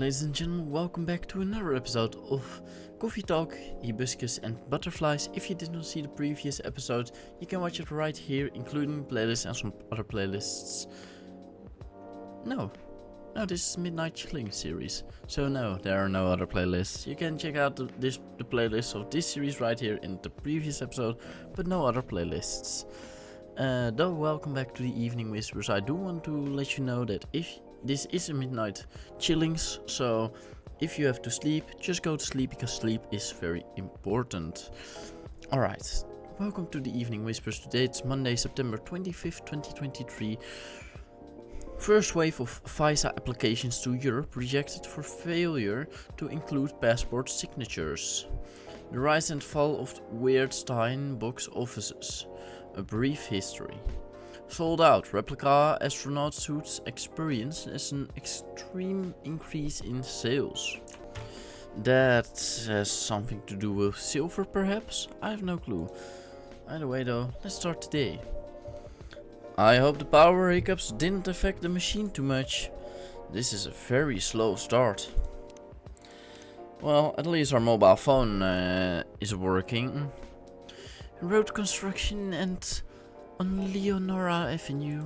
ladies and gentlemen, welcome back to another episode of Coffee Talk, Hibiscus and Butterflies. If you did not see the previous episode, you can watch it right here, including playlists and some other playlists. No, this is Midnight Chilling series. So no, there are no other playlists. You can check out the playlist of this series right here in the previous episode, but no other playlists. Though welcome back to the Evening Whispers. I do want to let you know that if this is a midnight chillings, so if you have to sleep, just go to sleep because sleep is very important. Alright, welcome to the Evening Whispers. Today it's Monday, September 25th, 2023. First wave of visa applications to Europe rejected for failure to include passport signatures. The rise and fall of Weirdstein box offices. A brief history. Sold out. Replica astronaut suits experience as an extreme increase in sales. That has something to do with silver, perhaps? I have no clue. Either way though, let's start today. I hope the power hiccups didn't affect the machine too much. This is a very slow start. Well, at least our mobile phone is working. Road construction and on Leonora Avenue.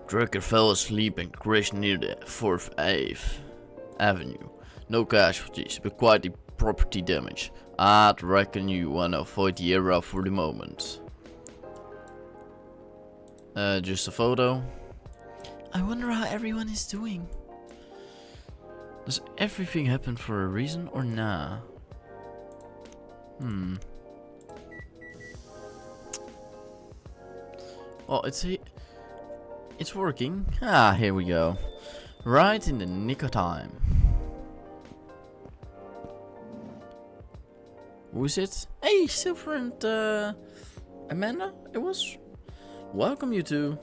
Trucker fell asleep and crashed near the 4th Avenue. No casualties, but quite the property damage. I'd reckon you wanna avoid the area for the moment. Just a photo. I wonder how everyone is doing. Does everything happen for a reason or nah? Well, it's working. Ah, here we go. Right in the nick of time. Who is it? Hey, Silver and Amanda, it was. Welcome you two.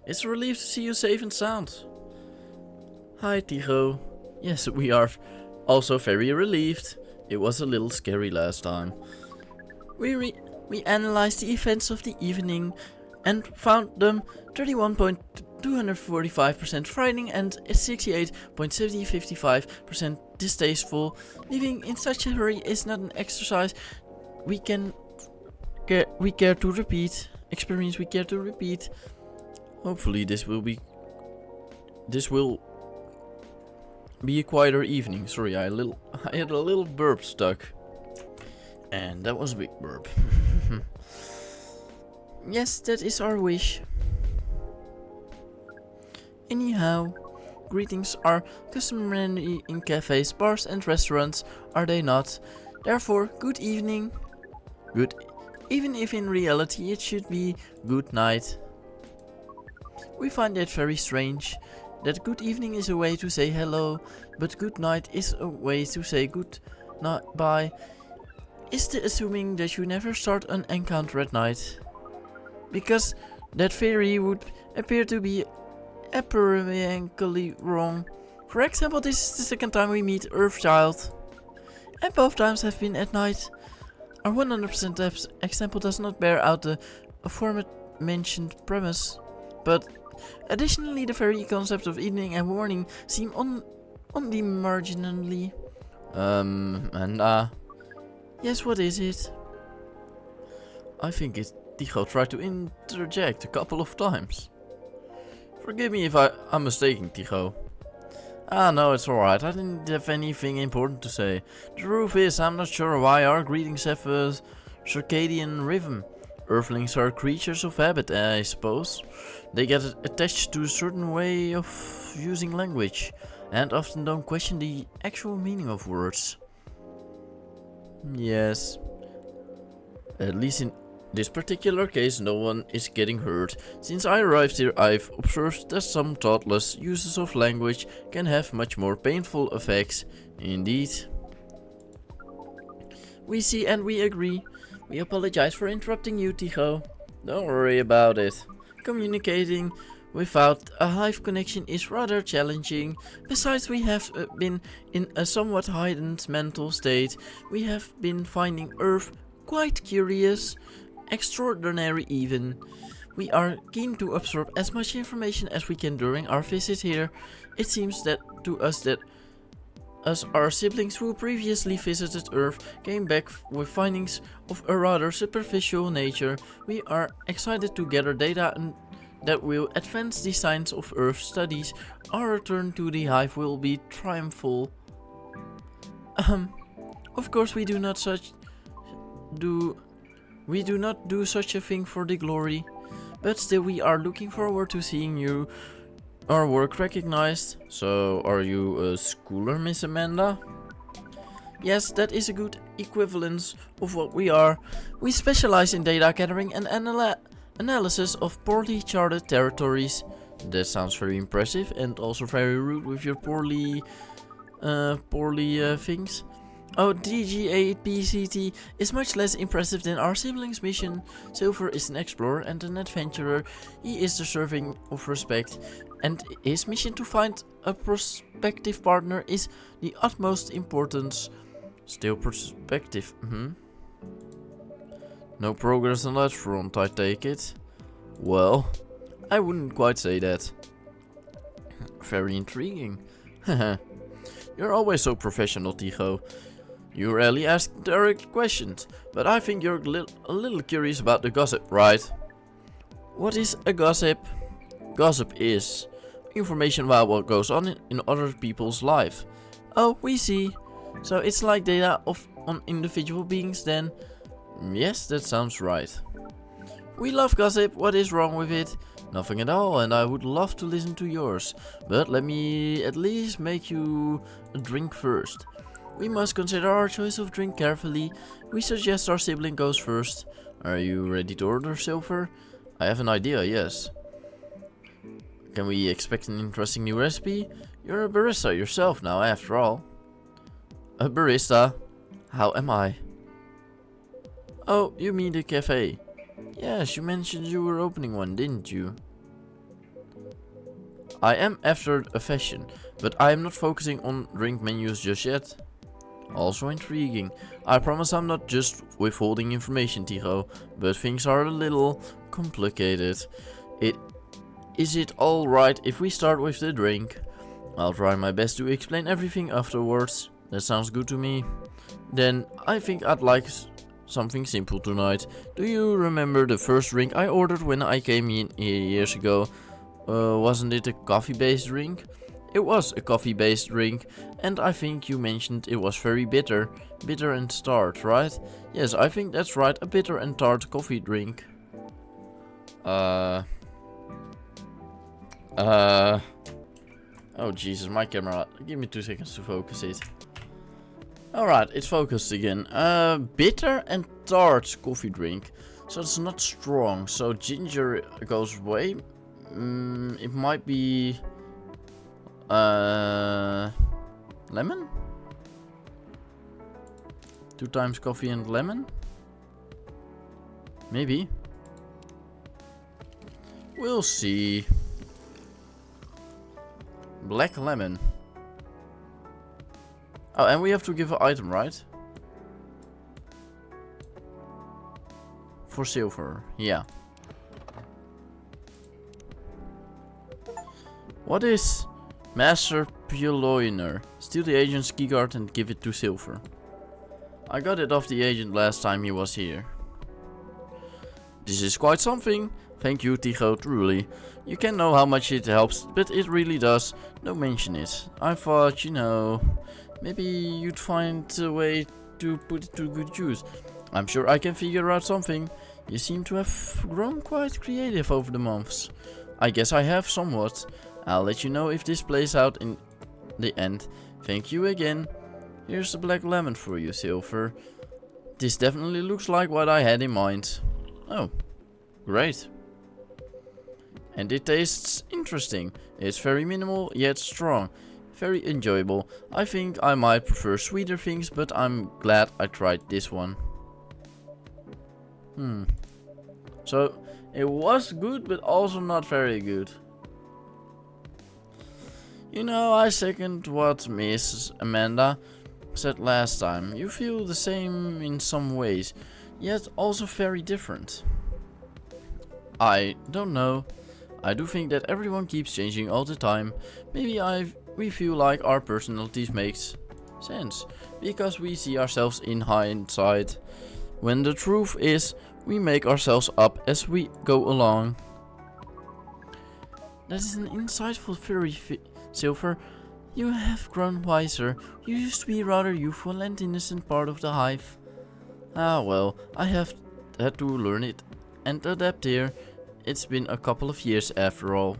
It's a relief to see you safe and sound. Hi, Tigo. Yes, we are also very relieved. It was a little scary last time. We analyzed the events of the evening and found them 31.245% frightening and 68.7055% distasteful. Living in such a hurry is not an exercise we care to repeat. Experience we care to repeat. Hopefully this will be a quieter evening. Sorry, I had a little burp stuck. And that was a big burp. Yes, that is our wish. Anyhow, greetings are customary in cafes, bars and restaurants, are they not? Therefore, good evening. Good, even if in reality it should be good night. We find that very strange, that good evening is a way to say hello, but good night is a way to say good night bye. Is the assuming that you never start an encounter at night? Because that theory would appear to be apparently wrong. For example, this is the second time we meet Earthchild, and both times have been at night. Our 100% example does not bear out the aforementioned premise, but additionally the very concept of evening and morning seem only marginally. Yes, what is it? I think it's Tigo tried to interject a couple of times. Forgive me if I'm mistaken, Tigo. Ah, no, it's alright. I didn't have anything important to say. The truth is, I'm not sure why our greetings have a circadian rhythm. Earthlings are creatures of habit, I suppose. They get attached to a certain way of using language, and often don't question the actual meaning of words. Yes. At least in this particular case, no one is getting hurt. Since I arrived here, I've observed that some thoughtless uses of language can have much more painful effects. Indeed. We see and we agree. We apologize for interrupting you, Tigo. Don't worry about it. Communicating without a hive connection is rather challenging. Besides, we have been in a somewhat heightened mental state. We have been finding Earth quite curious. Extraordinary even. We are keen to absorb as much information as we can during our visit here. It seems that to us that our siblings who previously visited Earth came back with findings of a rather superficial nature. We are excited to gather data and that will advance the science of Earth studies. Our return to the hive will be triumphal. Of course we do not do such a thing for the glory, but still we are looking forward to seeing our work recognized. So, are you a schooler, Miss Amanda? Yes, that is a good equivalence of what we are. We specialize in data gathering and analysis of poorly charted territories. That sounds very impressive and also very rude with your poorly things. Oh, DGAPCT is much less impressive than our siblings' mission. Silver is an explorer and an adventurer. He is deserving of respect, and his mission to find a prospective partner is the utmost importance. Still perspective, No progress on that front, I take it. Well, I wouldn't quite say that. Very intriguing. You're always so professional, Tycho. You rarely ask direct questions, but I think you're a little curious about the gossip, right? What is a gossip? Gossip is information about what goes on in other people's life. Oh, we see. So it's like data on individual beings then? Yes, that sounds right. We love gossip. What is wrong with it? Nothing at all, and I would love to listen to yours. But let me at least make you a drink first. We must consider our choice of drink carefully. We suggest our sibling goes first. Are you ready to order, Silver? I have an idea, yes. Can we expect an interesting new recipe? You're a barista yourself now, after all. A barista? How am I? Oh, you mean the cafe? Yes, you mentioned you were opening one, didn't you? I am after a fashion, but I am not focusing on drink menus just yet. Also intriguing. I promise I'm not just withholding information, Tycho, but things are a little complicated. Is it alright if we start with the drink? I'll try my best to explain everything afterwards. That sounds good to me. Then I think I'd like something simple tonight. Do you remember the first drink I ordered when I came in here years ago? Wasn't it a coffee-based drink? It was a coffee-based drink, and I think you mentioned it was very bitter. Bitter and tart, right? Yes, I think that's right, a bitter and tart coffee drink. Oh Jesus, my camera. Give me 2 seconds to focus it. Alright, it's focused again. Bitter and tart coffee drink. So it's not strong, so ginger goes away. It might be... lemon? 2 times coffee and lemon? Maybe. We'll see. Black lemon. Oh, and we have to give an item, right? For silver, yeah. What is Master Purloiner? Steal the agent's keycard and give it to Silver. I got it off the agent last time he was here. This is quite something. Thank you, Tycho, truly. You can know how much it helps, but it really does. Don't mention it. I thought, you know, maybe you'd find a way to put it to good use. I'm sure I can figure out something. You seem to have grown quite creative over the months. I guess I have somewhat. I'll let you know if this plays out in the end. Thank you again. Here's the black lemon for you, Silver. This definitely looks like what I had in mind. Oh, great. And it tastes interesting. It's very minimal yet strong. Very enjoyable. I think I might prefer sweeter things, but I'm glad I tried this one. So, it was good, but also not very good. You know, I second what Miss Amanda said last time. You feel the same in some ways, yet also very different. I don't know. I do think that everyone keeps changing all the time. Maybe we feel like our personalities makes sense, because we see ourselves in hindsight, when the truth is, we make ourselves up as we go along. That is an insightful theory, Silver. You have grown wiser. You used to be rather youthful and innocent part of the hive. Ah well, I have had to learn it and adapt here. It's been a couple of years after all.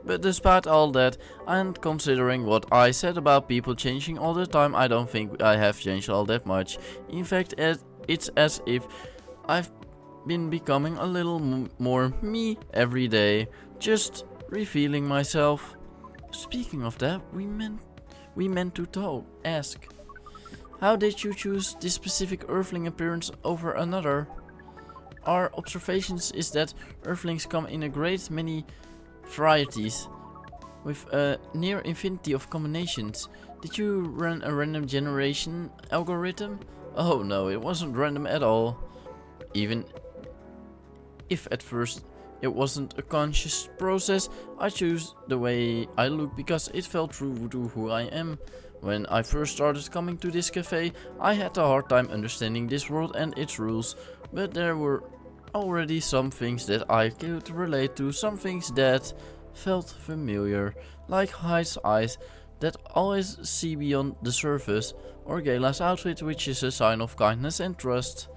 But despite all that, and considering what I said about people changing all the time, I don't think I have changed all that much. In fact, it's as if I've been becoming a little more me every day, just revealing myself. Speaking of that, we meant to ask. How did you choose this specific Earthling appearance over another? Our observations is that Earthlings come in a great many varieties, with a near infinity of combinations. Did you run a random generation algorithm? Oh no, it wasn't random at all. Even if at first it wasn't a conscious process, I chose the way I look because it felt true to who I am. When I first started coming to this cafe, I had a hard time understanding this world and its rules, but there were already some things that I could relate to, some things that felt familiar, like Hyde's eyes that always see beyond the surface, or Gala's outfit, which is a sign of kindness and trust.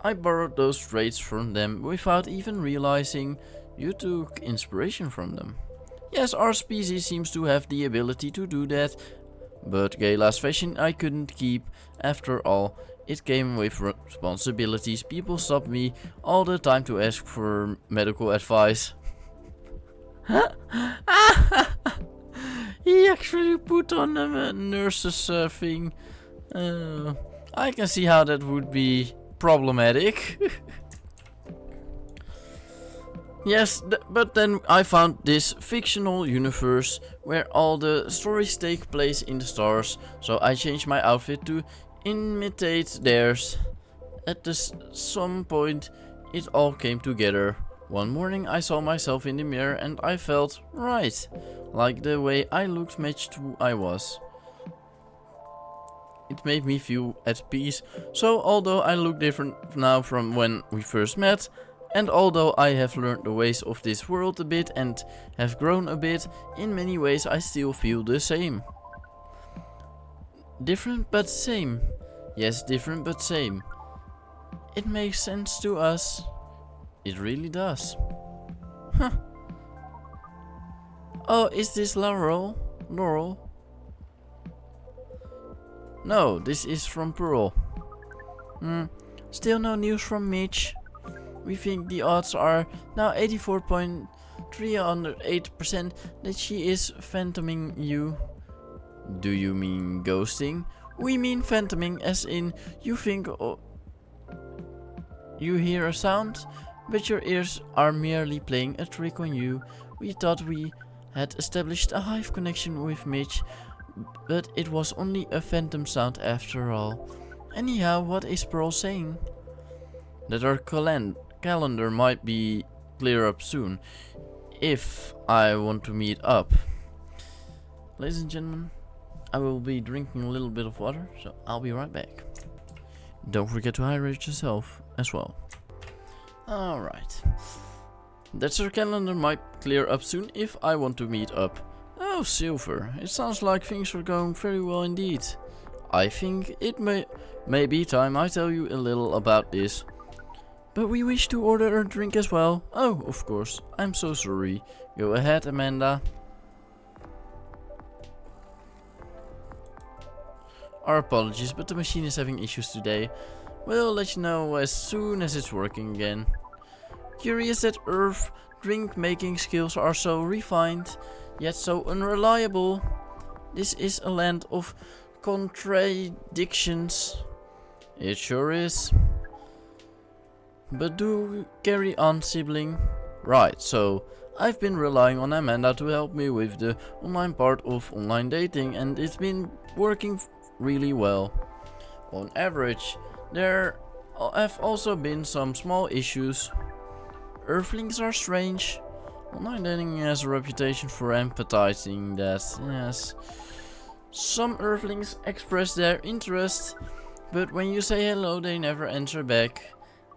I borrowed those traits from them without even realizing you took inspiration from them. Yes, our species seems to have the ability to do that, but Gala's fashion I couldn't keep. After all, it came with responsibilities. People stopped me all the time to ask for medical advice. He actually put on a nurse's thing. I can see how that would be problematic. Yes, but then I found this fictional universe where all the stories take place in the stars, so I changed my outfit to imitate theirs. At some point, it all came together. One morning I saw myself in the mirror and I felt right, like the way I looked matched who I was. It made me feel at peace, so although I look different now from when we first met, and although I have learned the ways of this world a bit and have grown a bit, in many ways I still feel the same. Different but same. Yes, different but same. It makes sense to us. It really does. Huh. Oh, is this Laurel? No, this is from Pearl. Still no news from Mitch. We think the odds are now 84.308% that she is phantoming you. Do you mean ghosting? We mean phantoming as in you think you hear a sound, but your ears are merely playing a trick on you. We thought we had established a hive connection with Mitch, but it was only a phantom sound after all. Anyhow, what is Pearl saying? That our calendar might be clear up soon, if I want to meet up. Ladies and gentlemen, I will be drinking a little bit of water, so I'll be right back. Don't forget to hydrate yourself as well. Alright. That's our calendar might clear up soon if I want to meet up. Oh, Silver, it sounds like things are going very well indeed. I think it may be time I tell you a little about this. But we wish to order a drink as well. Oh, of course, I'm so sorry. Go ahead, Amanda. Our apologies, but the machine is having issues today. We'll let you know as soon as it's working again. Curious that Earth drink making skills are so refined, yet so unreliable. This is a land of contradictions. It sure is. But do carry on, sibling. Right, so I've been relying on Amanda to help me with the online part of online dating, and it's been working really well. On average, there have also been some small issues. Earthlings are strange. Online dating has a reputation for empathizing that, yes. Some Earthlings express their interest, but when you say hello they never answer back.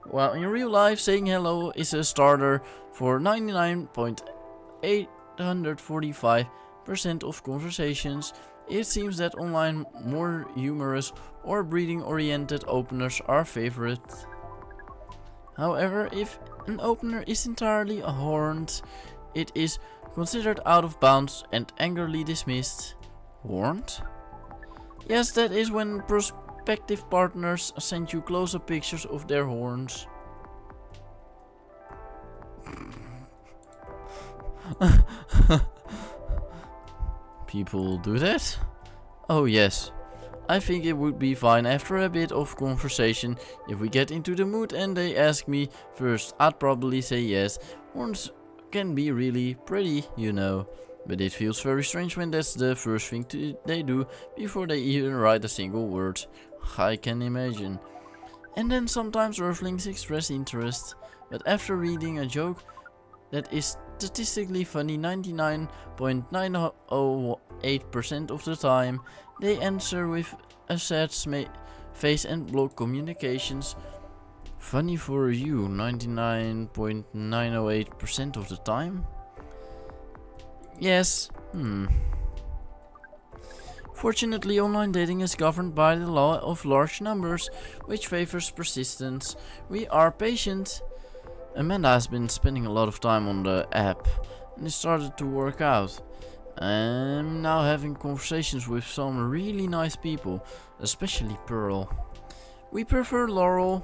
While in real life saying hello is a starter for 99.845% of conversations, it seems that online more humorous or breeding oriented openers are favorite. However, if an opener is entirely horned, it is considered out of bounds and angrily dismissed. Horned? Yes, that is when prospective partners send you close-up pictures of their horns. People do that? Oh yes. I think it would be fine after a bit of conversation if we get into the mood and they ask me first. I'd probably say yes. Horns can be really pretty, you know. But it feels very strange when that's the first thing they do before they even write a single word. I can imagine. And then sometimes Earthlings express interest. But after reading a joke that is statistically funny 99.908% of the time, they answer with a sad face and block communications. Funny for you, 99.908% of the time? Yes. Fortunately, online dating is governed by the law of large numbers, which favors persistence. We are patient. Amanda has been spending a lot of time on the app and it started to work out. I'm now having conversations with some really nice people, especially Pearl. We prefer Laurel.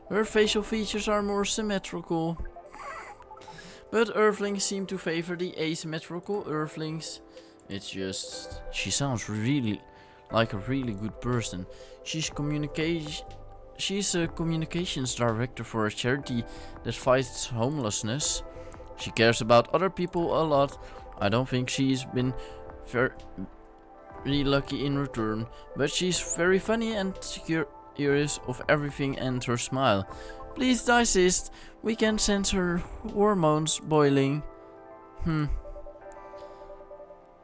Her facial features are more symmetrical. But Earthlings seem to favor the asymmetrical Earthlings. It's just, she sounds really like a really good person. She's a communications director for a charity that fights homelessness. She cares about other people a lot. I don't think she's been very lucky in return, but she's very funny and curious of everything and her smile. Please desist, we can sense her hormones boiling.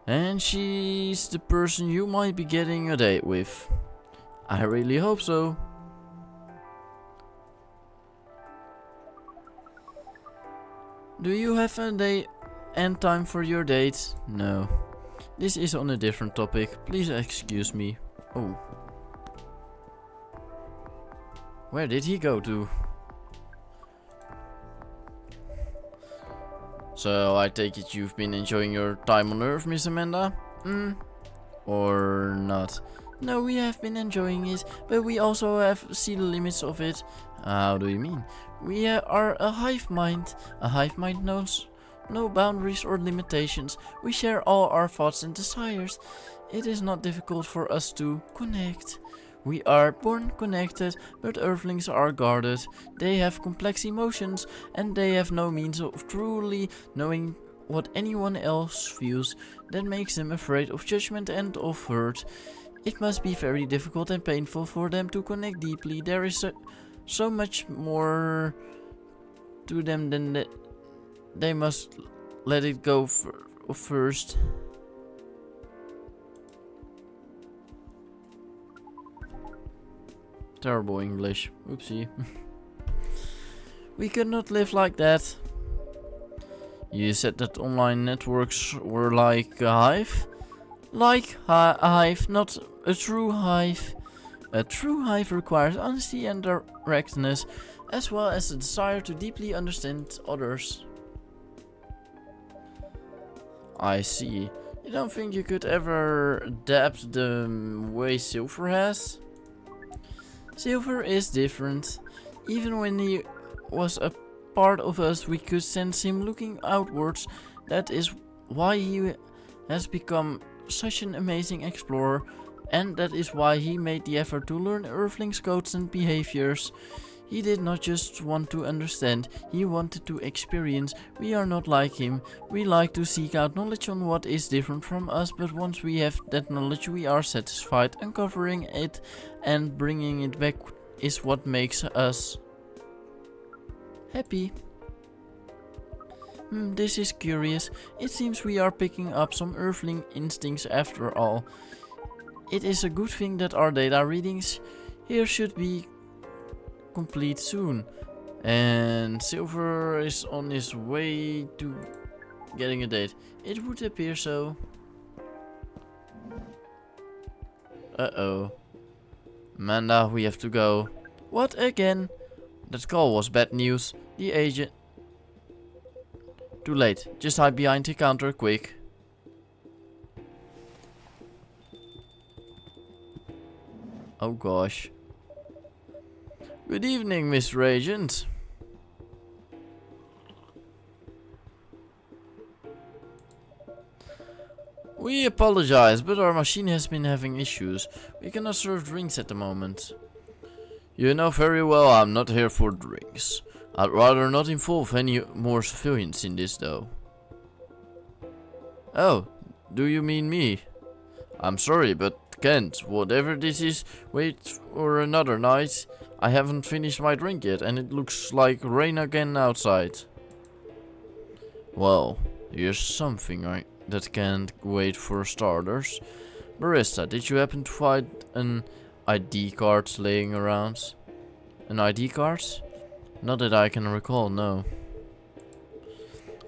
And she's the person you might be getting a date with. I really hope so. Do you have a day and time for your date? No. This is on a different topic. Please excuse me. Oh. Where did he go to? So I take it you've been enjoying your time on Earth, Miss Amanda? Or not? No, we have been enjoying it, but we also have seen the limits of it. How do you mean? We are a hive mind. A hive mind knows no boundaries or limitations. We share all our thoughts and desires. It is not difficult for us to connect. We are born connected, but Earthlings are guarded. They have complex emotions, and they have no means of truly knowing what anyone else feels. That makes them afraid of judgment and of hurt. It must be very difficult and painful for them to connect deeply. There is so much more to them than that. They must let it go first. Terrible English. Oopsie. We could not live like that. You said that online networks were like a hive? Like a hive, not a true hive. A true hive requires honesty and directness, as well as the desire to deeply understand others. I see. You don't think you could ever adapt the way Silver has? Silver is different. Even when he was a part of us, we could sense him looking outwards. That is why he has become such an amazing explorer, and that is why he made the effort to learn Earthlings' codes and behaviors. He did not just want to understand, he wanted to experience. We are not like him. We like to seek out knowledge on what is different from us, but once we have that knowledge we are satisfied. Uncovering it and bringing it back is what makes us happy. This is curious. It seems we are picking up some Earthling instincts after all. It is a good thing that our data readings here should be complete soon. And Silver is on his way to getting a date. It would appear so. Uh-oh. Amanda, we have to go. What again? That call was bad news. The agent... Too late. Just hide behind the counter, quick. Oh gosh. Good evening, Mr. Agent. We apologize, but our machine has been having issues. We cannot serve drinks at the moment. You know very well I'm not here for drinks. I'd rather not involve any more civilians in this though. Oh, do you mean me? I'm sorry, but Kent, whatever this is, wait for another night. I haven't finished my drink yet and it looks like rain again outside. Well, here's something that can't wait for starters. Barista, did you happen to find an ID card laying around? An ID card? Not that I can recall, no.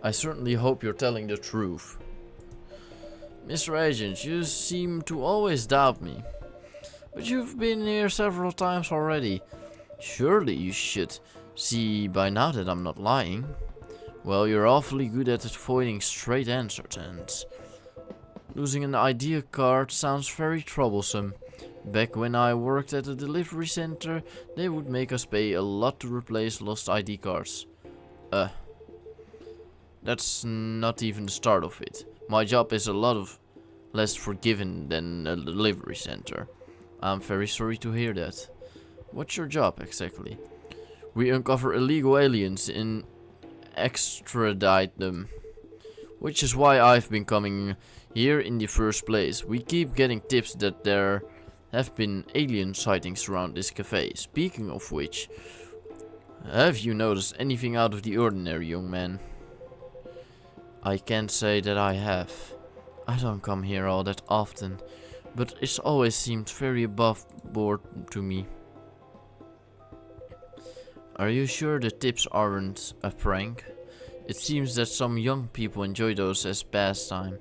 I certainly hope you're telling the truth. Mr. Agent, you seem to always doubt me. But you've been here several times already. Surely you should see by now that I'm not lying. Well, you're awfully good at avoiding straight answers, and losing an ID card sounds very troublesome. Back when I worked at a delivery center, they would make us pay a lot to replace lost ID cards. That's not even the start of it. My job is a lot less forgiving than a delivery center. I'm very sorry to hear that. What's your job exactly? We uncover illegal aliens and extradite them. Which is why I've been coming here in the first place. We keep getting tips that there have been alien sightings around this cafe. Speaking of which, have you noticed anything out of the ordinary, young man? I can't say that I have. I don't come here all that often, but it's always seemed very above board to me. Are you sure the tips aren't a prank? It seems that some young people enjoy those as pastime.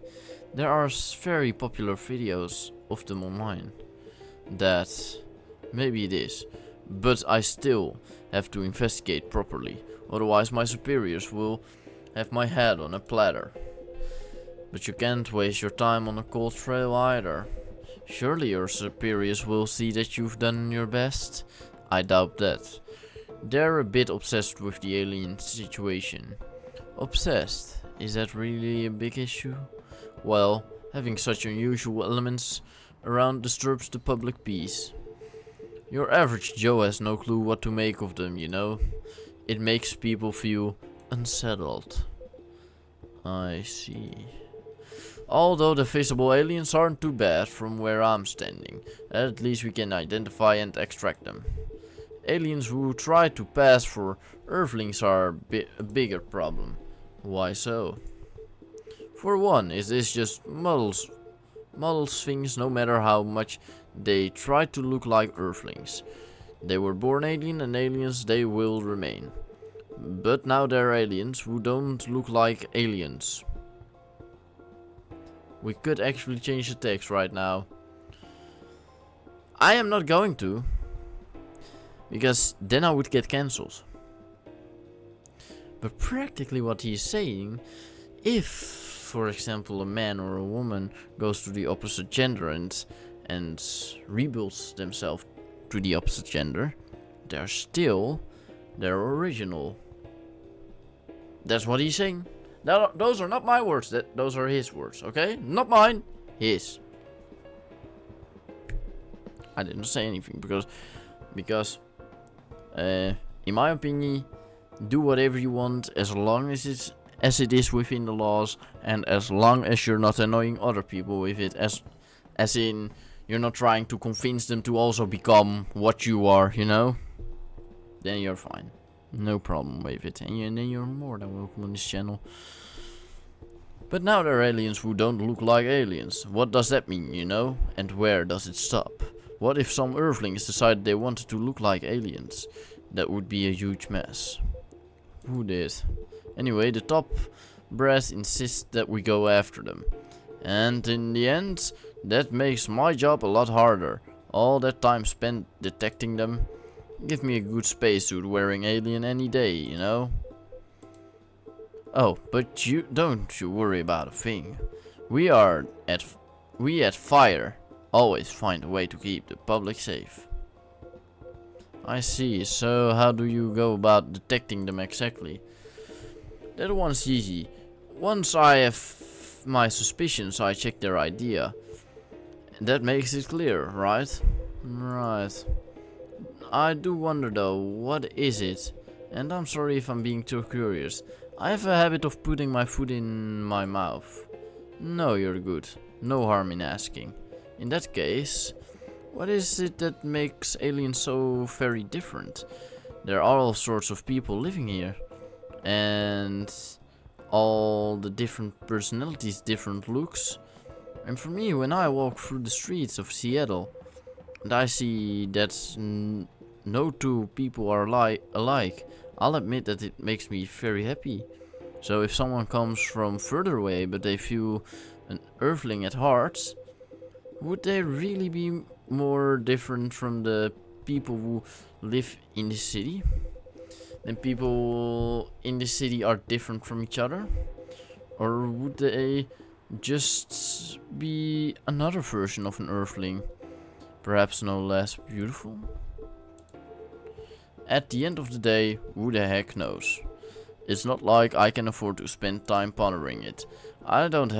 There are very popular videos of them online. That maybe it is, but I still have to investigate properly, otherwise my superiors will have my head on a platter. But you can't waste your time on a cold trail either. Surely your superiors will see that you've done your best? I doubt that. They're a bit obsessed with the alien situation. Obsessed? Is that really a big issue? Well, having such unusual elements around disturbs the public peace. Your average Joe has no clue what to make of them, you know. It makes people feel unsettled. I see. Although the visible aliens aren't too bad from where I'm standing. At least we can identify and extract them. Aliens who try to pass for Earthlings are a bigger problem. Why so? For one, it is just muddles things no matter how much they try to look like Earthlings. They were born alien and aliens they will remain. But now they're aliens who don't look like aliens. We could actually change the text right now. I am not going to. Because then I would get cancelled. But practically what he's saying, if, for example, a man or a woman goes to the opposite gender and rebuilds themselves to the opposite gender, they're still their original. That's what he's saying. Those are not my words. Those are his words, okay? Not mine. His. I didn't say anything because in my opinion, do whatever you want as long as it is within the laws and as long as you're not annoying other people with it, as in you're not trying to convince them to also become what you are, you know? Then you're fine. No problem with it. And then you're more than welcome on this channel. But now there are aliens who don't look like aliens. What does that mean, you know? And where does it stop? What if some Earthlings decided they wanted to look like aliens? That would be a huge mess. Who did? Anyway, the top brass insists that we go after them. And in the end, that makes my job a lot harder. All that time spent detecting them. Give me a good spacesuit wearing alien any day, you know? Oh, but don't you worry about a thing. We at Fire always find a way to keep the public safe. I see, so how do you go about detecting them exactly? That one's easy. Once I have my suspicions, I check their idea. That makes it clear, right? Right. I do wonder though, what is it? And I'm sorry if I'm being too curious. I have a habit of putting my foot in my mouth. No, you're good. No harm in asking. In that case, what is it that makes aliens so very different? There are all sorts of people living here. And all the different personalities, different looks. And for me, when I walk through the streets of Seattle, and I see that no two people are alike, I'll admit that it makes me very happy. So if someone comes from further away but they feel an Earthling at heart, would they really be more different from the people who live in the city? Then people in the city are different from each other? Or would they just be another version of an Earthling? Perhaps no less beautiful? At the end of the day, who the heck knows? It's not like I can afford to spend time pondering it. I don't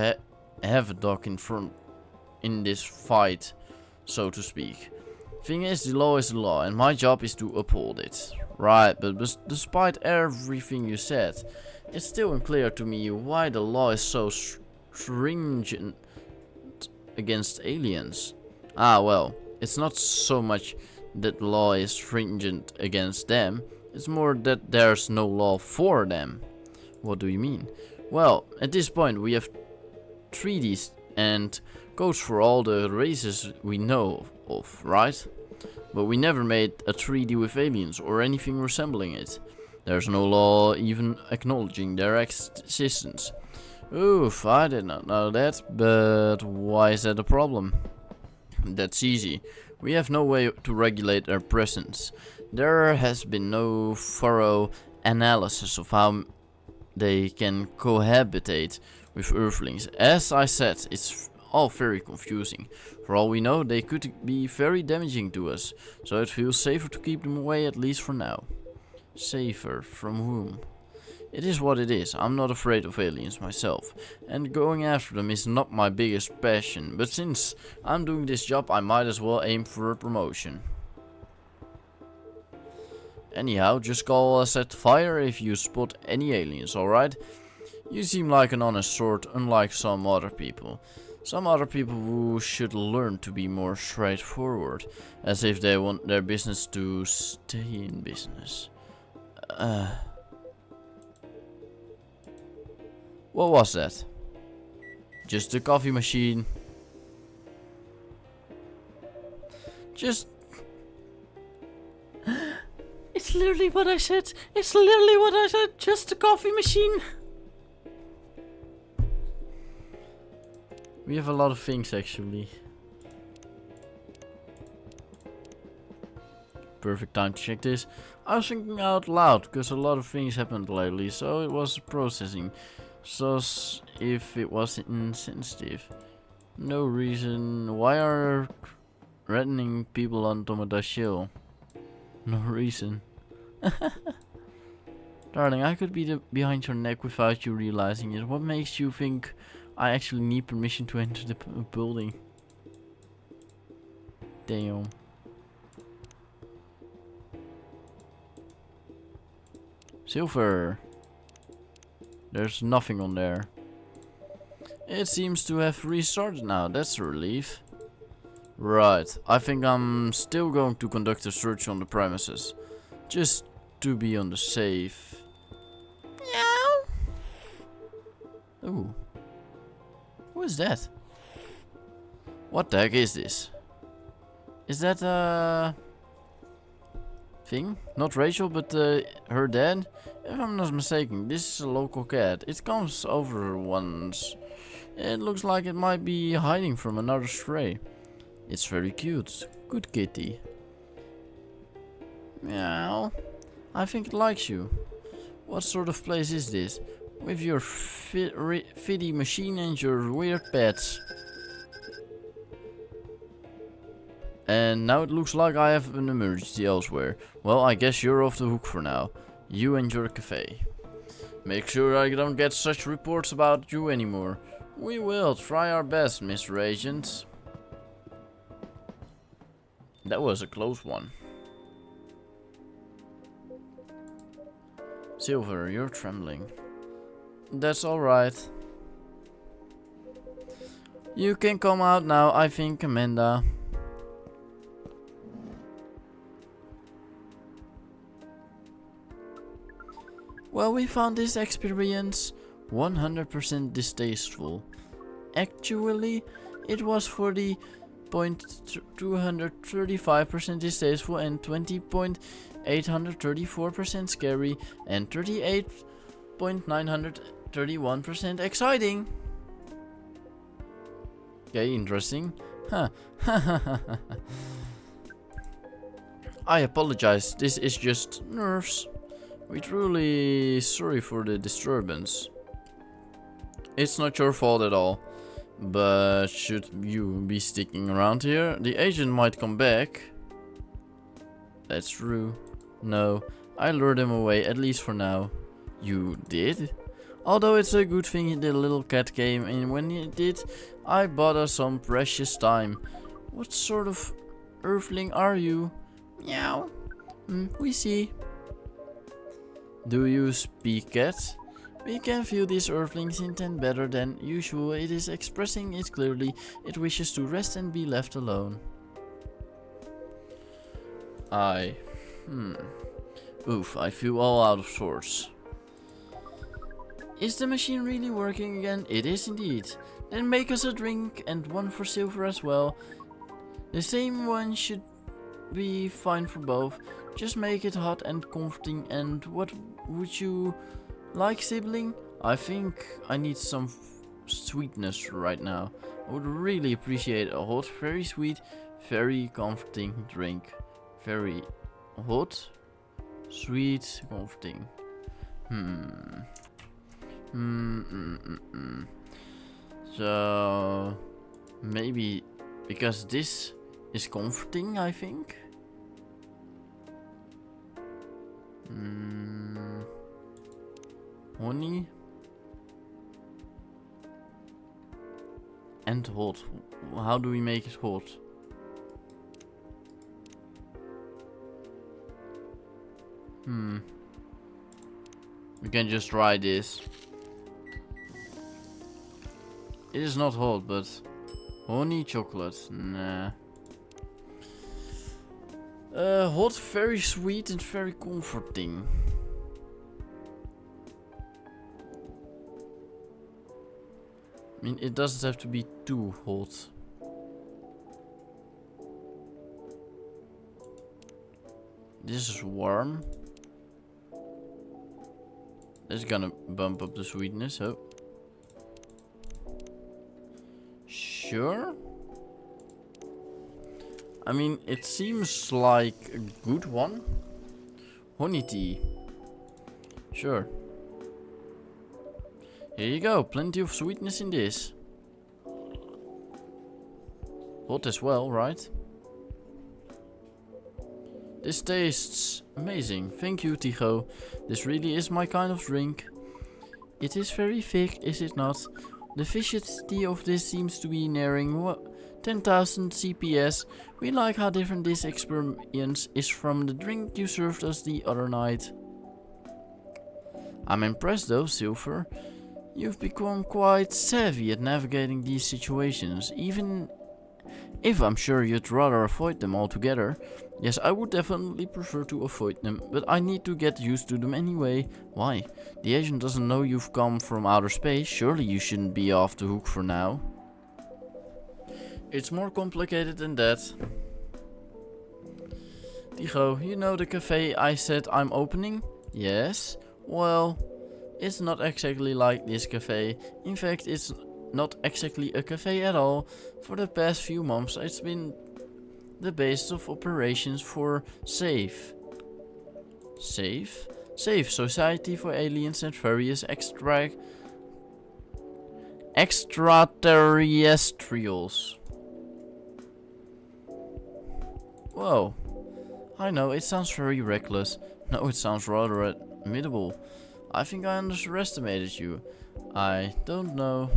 have a dog in this fight, so to speak. Thing is, the law is the law, and my job is to uphold it. Right, but despite everything you said, it's still unclear to me why the law is so stringent against aliens. Ah, well, it's not so much that the law is stringent against them, it's more that there's no law for them. What do you mean? Well, at this point we have treaties and codes for all the races we know of, right? But we never made a treaty with aliens or anything resembling it. There's no law even acknowledging their existence. Oof, I did not know that, but why is that a problem? That's easy. We have no way to regulate their presence. There has been no thorough analysis of how they can cohabitate with Earthlings. As I said, it's all very confusing. For all we know, they could be very damaging to us, so it feels safer to keep them away, at least for now. Safer from whom? It is what it is. I'm not afraid of aliens myself, and going after them is not my biggest passion, but since I'm doing this job, I might as well aim for a promotion. Anyhow, just call us at Fire if you spot any aliens, alright? You seem like an honest sort, unlike some other people. Some other people who should learn to be more straightforward, as if they want their business to stay in business. What was that? Just a coffee machine. Just... It's literally what I said. It's literally what I said. Just a coffee machine. We have a lot of things actually. Perfect time to check this. I was thinking out loud because a lot of things happened lately, so it was processing. So if it was insensitive. No reason. Why are threatening people on Tomada Shield? No reason. Darling, I could be behind your neck without you realizing it. What makes you think I actually need permission to enter the building? Damn. Silver. There's nothing on there. It seems to have restarted now. That's a relief. Right. I think I'm still going to conduct a search on the premises. Just to be on the safe. Meow. Ooh. Who is that? What the heck is this? Is that thing? Not Rachel, but her dad? If I'm not mistaken, this is a local cat. It comes over once. It looks like it might be hiding from another stray. It's very cute. Good kitty. Meow. I think it likes you. What sort of place is this? With your fiddy machine and your weird pets. And now it looks like I have an emergency elsewhere. Well, I guess you're off the hook for now. You and your cafe. Make sure I don't get such reports about you anymore. We will try our best, Mr. Agent. That was a close one. Silver, you're trembling. That's alright. You can come out now, I think, Amanda. Well, we found this experience 100% distasteful. Actually, it was 40.235% distasteful and 20.834% scary and 38.931% exciting. Okay, interesting. Huh. I apologize, this is just nerves. We're truly sorry for the disturbance. It's not your fault at all. But should you be sticking around here, the agent might come back. That's true. No, I lured him away, at least for now. You did? Although it's a good thing the little cat came, and when he did, I bought us some precious time. What sort of earthling are you? Meow. We see. Do you speak, cat? We can feel this earthling's intent better than usual. It is expressing it clearly. It wishes to rest and be left alone. Oof, I feel all out of sorts. Is the machine really working again? It is indeed. Then make us a drink and one for Silver as well. The same one should be fine for both. Just make it hot and comforting. And what would you like, sibling? I think I need some sweetness right now. I would really appreciate a hot, very sweet, very comforting drink. Very hot, sweet, comforting. So maybe because this is comforting, I think. Honey and hot. How do we make it hot? We can just try this. It is not hot, but honey chocolate. Nah. Hot, very sweet and very comforting. I mean, it doesn't have to be too hot. This is warm. That's gonna bump up the sweetness. Oh. Sure. I mean, it seems like a good one. Honey tea. Sure. Here you go. Plenty of sweetness in this. Hot as well, right? This tastes amazing. Thank you, Tycho. This really is my kind of drink. It is very thick, is it not? The viscosity of this seems to be nearing 10,000 CPS. We like how different this experience is from the drink you served us the other night. I'm impressed though, Silver. You've become quite savvy at navigating these situations, even If I'm sure you'd rather avoid them altogether, yes, I would definitely prefer to avoid them, but I need to get used to them anyway. Why? The agent doesn't know you've come from outer space, surely you shouldn't be off the hook for now. It's more complicated than that. Tycho, you know the cafe I said I'm opening? Yes? Well, it's not exactly like this cafe. In fact, it's not exactly a cafe at all. For the past few months, it's been the base of operations for SAFE. SAFE? SAFE, Society for Aliens and Various Extraterrestrials. Whoa. I know, it sounds very reckless. No, it sounds rather admirable. I think I underestimated you. I don't know.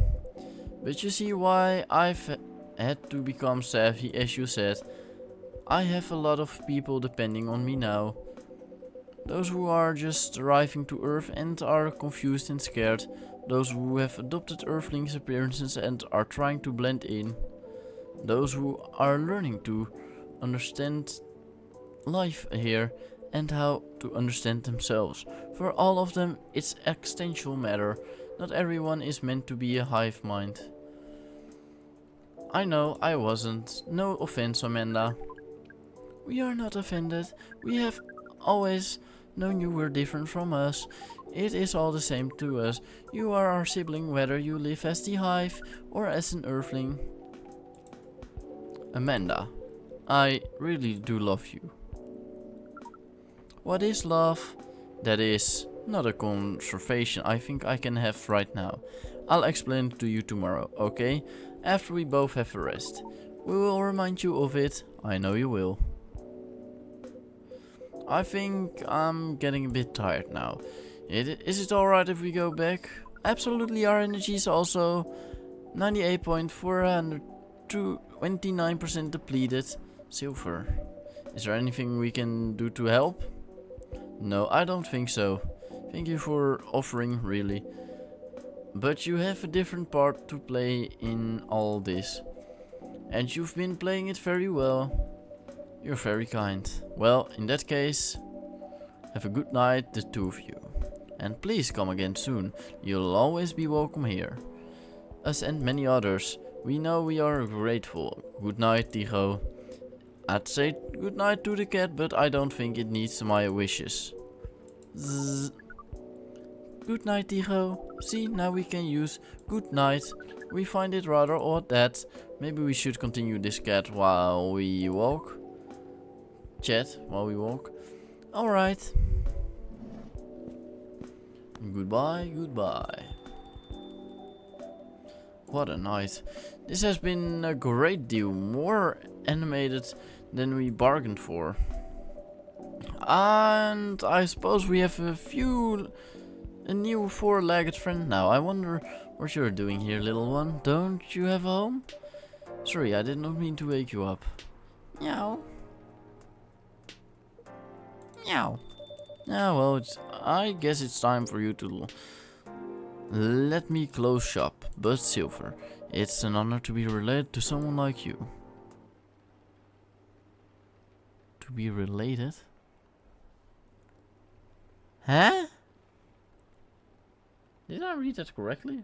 But you see why I've had to become savvy, as you said. I have a lot of people depending on me now. Those who are just arriving to Earth and are confused and scared. Those who have adopted Earthlings' appearances and are trying to blend in. Those who are learning to understand life here and how to understand themselves. For all of them, it's existential matter. Not everyone is meant to be a hive mind. I know I wasn't. No offense, Amanda. We are not offended. We have always known you were different from us. It is all the same to us. You are our sibling whether you live as the hive or as an earthling. Amanda, I really do love you. What is love? That is not a conversation I think I can have right now. I'll explain it to you tomorrow, okay? After we both have a rest. We will remind you of it. I know you will. I think I'm getting a bit tired now. Is it alright if we go back? Absolutely, our energy is also 98.429% depleted. Silver. Is there anything we can do to help? No, I don't think so. Thank you for offering, really. But you have a different part to play in all this. And you've been playing it very well. You're very kind. Well, in that case, have a good night, the two of you. And please come again soon. You'll always be welcome here. Us and many others. We know we are grateful. Good night, Tycho. I'd say good night to the cat, but I don't think it needs my wishes. Zzz. Good night, Tycho. See, now we can use good night. We find it rather odd that maybe we should continue this cat while we walk. Chat while we walk. Alright. Goodbye, goodbye. What a night. This has been a great deal more animated than we bargained for. And I suppose we have a new four-legged friend now. I wonder what you're doing here, little one. Don't you have a home? Sorry, I did not mean to wake you up. Meow. Meow. Yeah, well, I guess it's time for you to let me close shop. But Silver, it's an honor to be related to someone like you. To be related? Huh? Did I read that correctly?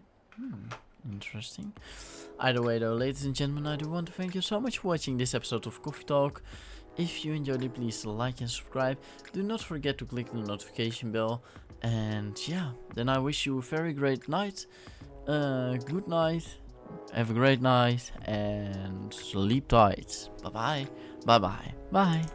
Interesting. Either way though, ladies and gentlemen, I do want to thank you so much for watching this episode of Coffee Talk. If you enjoyed it, please like and subscribe. Do not forget to click the notification bell. And yeah, then I wish you a very great night. Good night. Have a great night. And sleep tight. Bye bye. Bye bye. Bye.